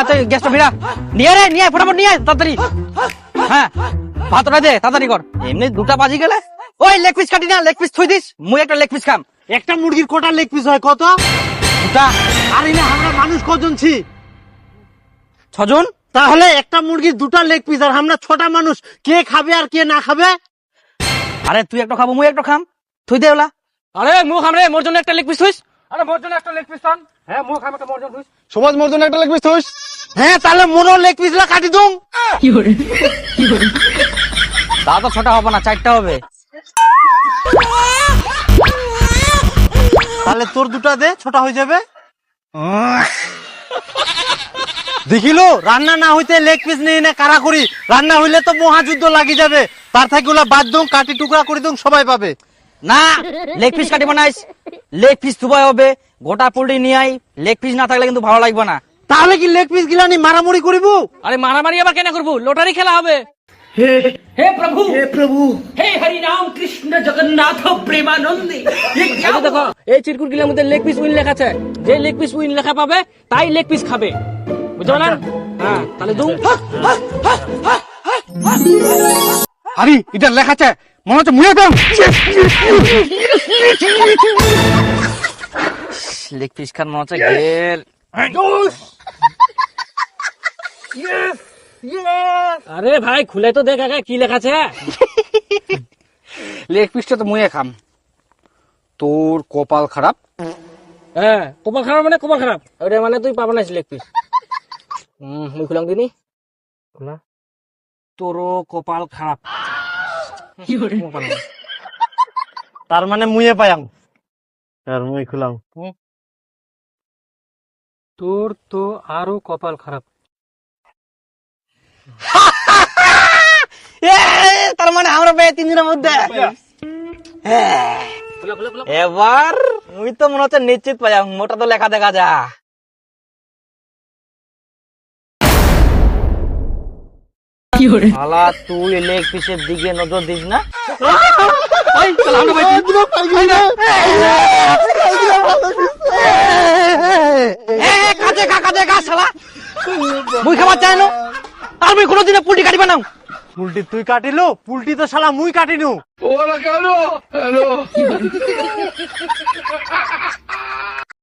তুই গ্যাসটা ভিড়া নিয়ে রে, নিয়ে ফটাফট নিয়ে তাড়াতাড়ি। হ্যাঁ ভাতটা দে তাড়াতাড়ি কর, এমনি 2টা বাজি গেলে। ওই লেগ পিস কাটি না, লেগ পিস থুই দিস, মুই একটা লেগ পিস খাম। একটা মুরগির কটা লেগ পিস হয় কত? 2টা। আরে না, আমরা মানুষ কজন ছি? 6 জন। তাহলে একটা মুরগির 2টা লেগ পিস, আর আমরা 6টা মানুষ, কে খাবে আর কে না খাবে? আরে তুই একটা খাবো, মুই একটা খাম, থুই দে ওলা। আরে মু খাম রে, মোর জন্য একটা লেগ পিস থুইস। আরে মোর জন্য একটা লেগ পিস টান। হ্যাঁ মু খাম একটা, মোর জন্য থুইস। সুভাষ মোর জন্য একটা লেগ পিস থুস। হ্যাঁ তাহলে মোরও লেগ পিসলা কাটি দুম। তা তো 6টা হবে না, 4টা হবে। তাহলে তোর 2টা দে, 6টা হয়ে যাবে। দেখিলো রান্না না হইতে লেগ পিস নেই না কারা করি, রান্না হইলে তো মহাযুদ্ধ লাগি যাবে। তার থেকে ওলা বাদ দম, কাটি টুকরা করে দম, সবাই পাবে। না, লেগ পিস কাটি বানাইস, লেগ পিস থুবাই হবে, গোটা পোল্ট্রি নিয়ে আই। লেগ পিস না থাকলে কিন্তু ভালো লাগবে না। তাহলে কি লেগ পিস গিলানি মারামারি করিব? আরে মারামারি আবার কেন করবো, লটারি খেলা হবে। हे प्रभु हे हरि राम कृष्ण जगन्नाथ प्रेमानंदी। ये क्या देखो, এই চিরকুট গুলোর মধ্যে লেগ পিস উইন লেখা আছে, যে লেগ পিস উইন লেখা পাবে তাই লেগ পিস খাবে, বুঝছো না? হ্যাঁ তাহলে দুম। আরে এটা লেখা আছে, মনে হচ্ছে মুয়ে দাম। লেগ পিস খান মনে হচ্ছে গেল। আরে ভাই খুলে তো দেখ আগে কি লেখা আছে। লেগ পিসটা তো মুয়ে খাম। তোর কপাল খারাপ। হ্যাঁ কপাল খারাপ মানে কপাল খারাপ, ওটা মানে তুই পাবা না লেগ পিস। মুই খুলাম দিনি, খোলা। তোরও কপাল খারাপ। তার মানে মুয়ে পায়াম, আর মুই খুলাম। তোর তো আরো কপাল খারাপ। তার মানে আমরা পেয়ে 3 দিনের মধ্যে। এবার মুই তো মনে হচ্ছে নিশ্চিত পাইয়াম, মোটা তো লেখা দেখা যা। শালা তুই লেগ পিসের দিকে নজর দিস না। কাজে খা শালা, মুই খাবার চাই না। আর মুই কোনোদিনে পুল্টি কাটিবা না। পুলটি তুই কাটিলো, পুলটি তো শালা মুই কাটিনু। ওরা কেন? হ্যালো।